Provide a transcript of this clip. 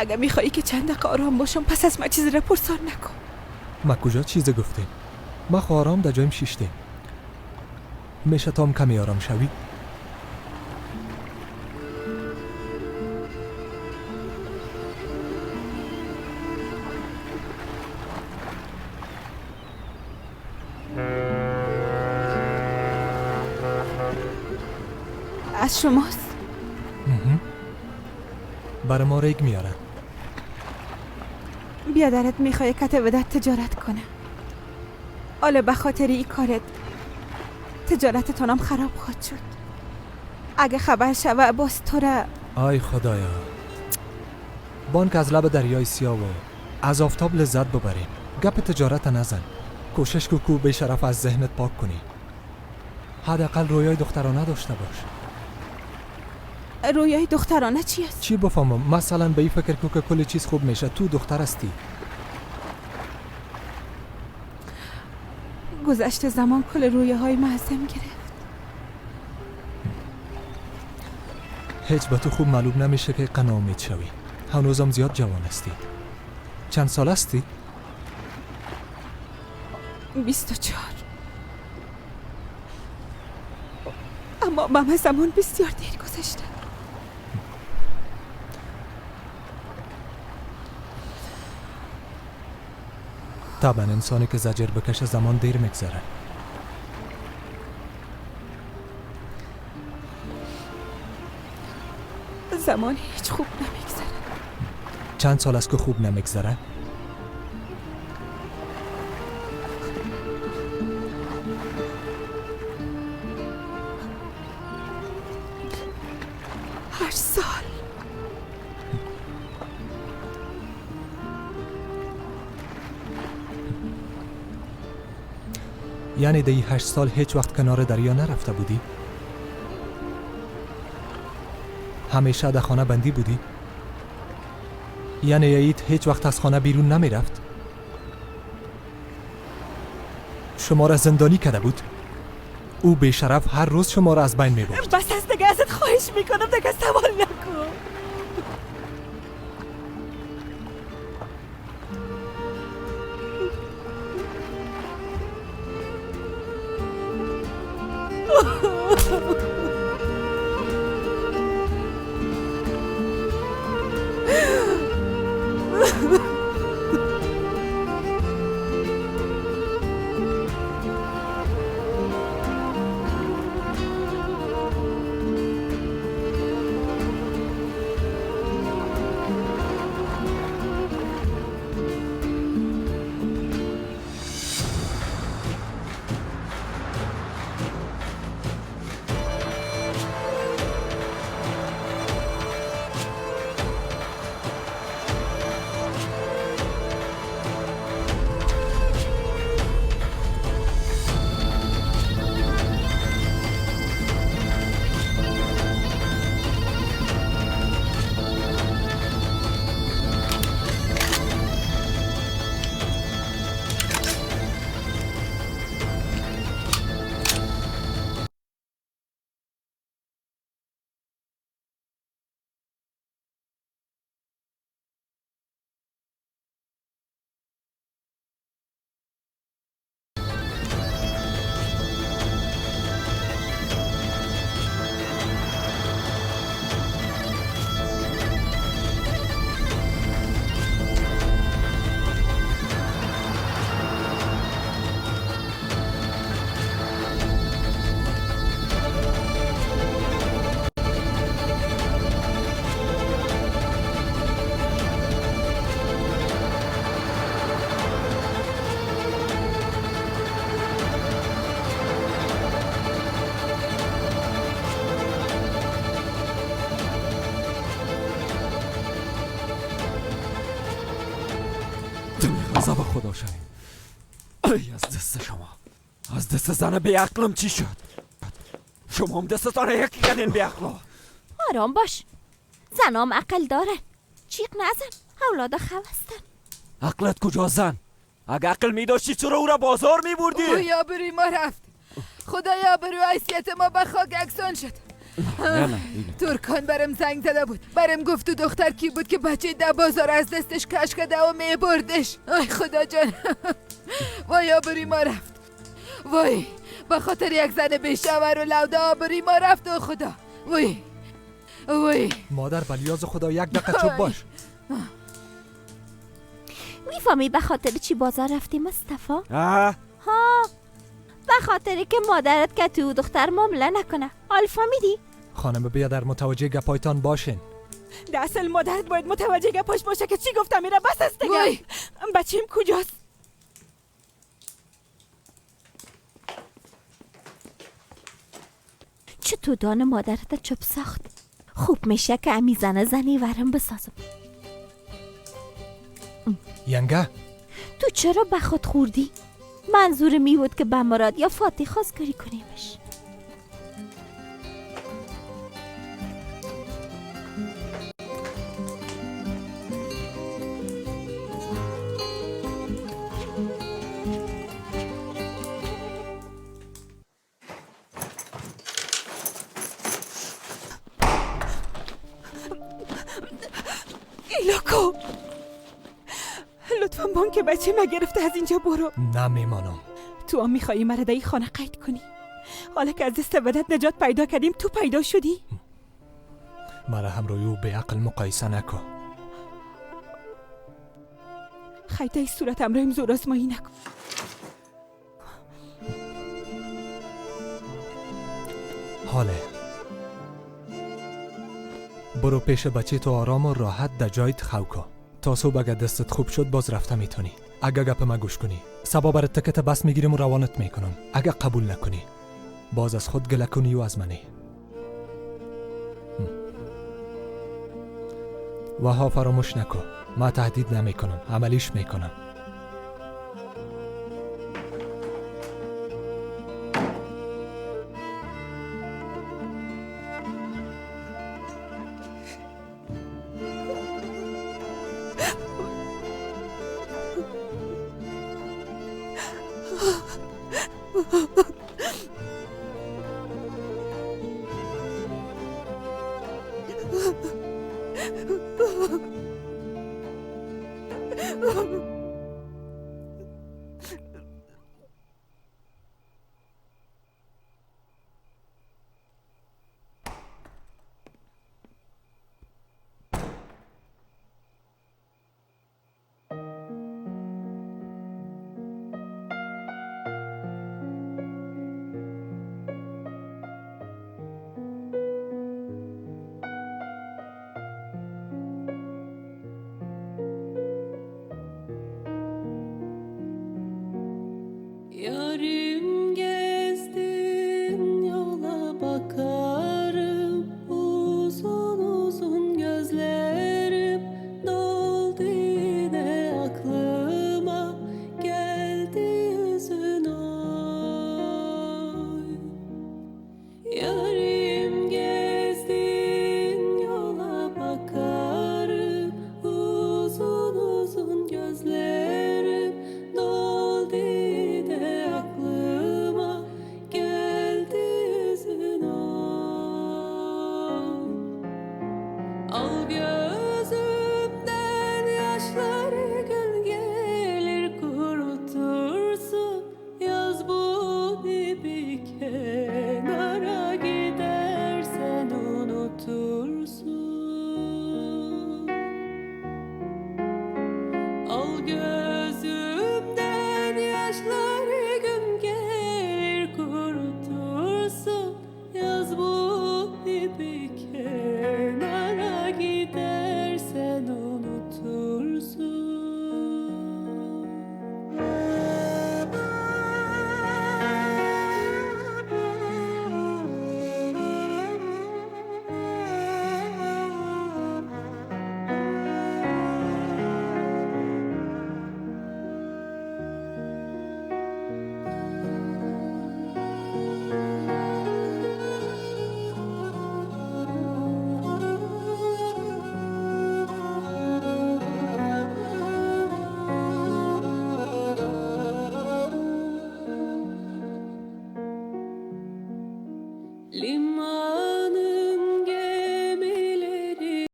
اگه میخوایی که چند دقیقه آرام باشم پس از ما چیزی را پرسان نکن. ما کجا چیزی گفتیم؟ ما خو آرام در جایم شیشته. میشه تام کمی آرام شوی؟ از شماست؟ برای ما ریگ میارن. بیادرت میخوای که ودت تجارت کنه. حالا به خاطر این کارت تجارتتونم خراب خواهد شد. اگه خبر شوه باز تو را آی خدایا، بانک از لب دریای سیاه و از آفتاب لذت ببریم. گپ تجارت نزن. کوشش کو به شرف از ذهنت پاک کنی. حداقل رویای دخترانه داشته باش. رویای دخترانه چی است؟ چی بفهمم؟ مثلا به این فکر کو که کل چیز خوب میشه. تو دختر هستی. گذشته زمان کل رویاهای معظم گرفت. هیچ به تو خوب معلوم نمیشه که قناعت شوی. هنوزم زیاد جوان هستی. چند سال هستی؟ 24. اما من زمان بسیار دیر گذشته. طبعا انسانی که زجر بکشه زمان دیر میگذره. زمان هیچ خوب نمیگذره. چند سال است که خوب نمیگذره؟ سال. یعنی دی 8 سال هیچ وقت کنار دریا نرفته بودی؟ همیشه در خانه بندی بودی؟ یعنی عید هیچ وقت از خانه بیرون نمی رفت؟ شما را زندانی کرده بود؟ او بیشرف هر روز شما را از بین می برد. بس از دیگه ازت خواهش میکنم دیگه سوال نکن. غضب خدا شد. ای از دست شما، از دست زن بیعقلم چی شد؟ شما هم دستتان یکی کردین بیعقلا. آرام باش، زنام عقل دارن. چیق نزن، اولاد خوستن. عقلت کجا زن؟ اگه عقل می داشتی چرا او را بازار می بردی؟ اوه یا بروی ما رفت. خدایا برو حیثیت ما به خاک اکسان شد. نه دیگه. ترکان برم زنگ زده بود، برم گفت تو دختر کی بود که بچه در بازار از دستش کش کرده و میبردش. آی خدا جان. وای آبری ما رفت. وای به خاطر یک زن بیشور و لوده آبری ما رفت. و خدا وای مادر بلیاز خدا یک دقیقه چوب باش. میفهمی به خاطر چی بازار رفتی مصطفی؟ ها به خاطر که مادرت که تو دختر معامله نکنه. حال فهمیدی؟ خانم بیادر متوجه گپایتان باشین. در اصل مادرت باید متوجه گپاش باشه که چی گفتم. میره بس است دیگه. بچیم کجاست؟ چطور دان مادرت چوب ساخت؟ خوب میشه که امی زنی ورم بسازم. ینگه تو چرا به خود خوردی؟ منظور می بود که به مراد یا فاتی خواستگاری کنیمش. ایلاکو لطفا بان که بچه ما گرفته از اینجا برو. نه میمانم. تو هم میخوایی مرا در این خانه قید کنی؟ حالا که از دست بدت نجات پیدا کردیم تو پیدا شدی؟ مرا همروی او به عقل مقایسه نکن. خیلی ای صورت امرایم زور آزمایی نکن. حاله برو پیش بچه تو آرام و راحت در جایت خو کن. تا صبح اگه دستت خوب شد باز رفته میتونی. اگه گپ ما گوش کنی سبا برات تکت بس میگیرم و روانت میکنم. اگه قبول نکنی باز از خود گله کنی و از منی. و ها فراموش نکن ما تهدید نمیکنم، عملیش میکنم. Yarim gezdin yola bakarım, uzun uzun gözlerim doldu yine aklıma, geldi yüzün oy. Yarim gezdin yola bakarım, uzun uzun gözlerim doldu yine aklıma, geldi yüzün oy. Al gör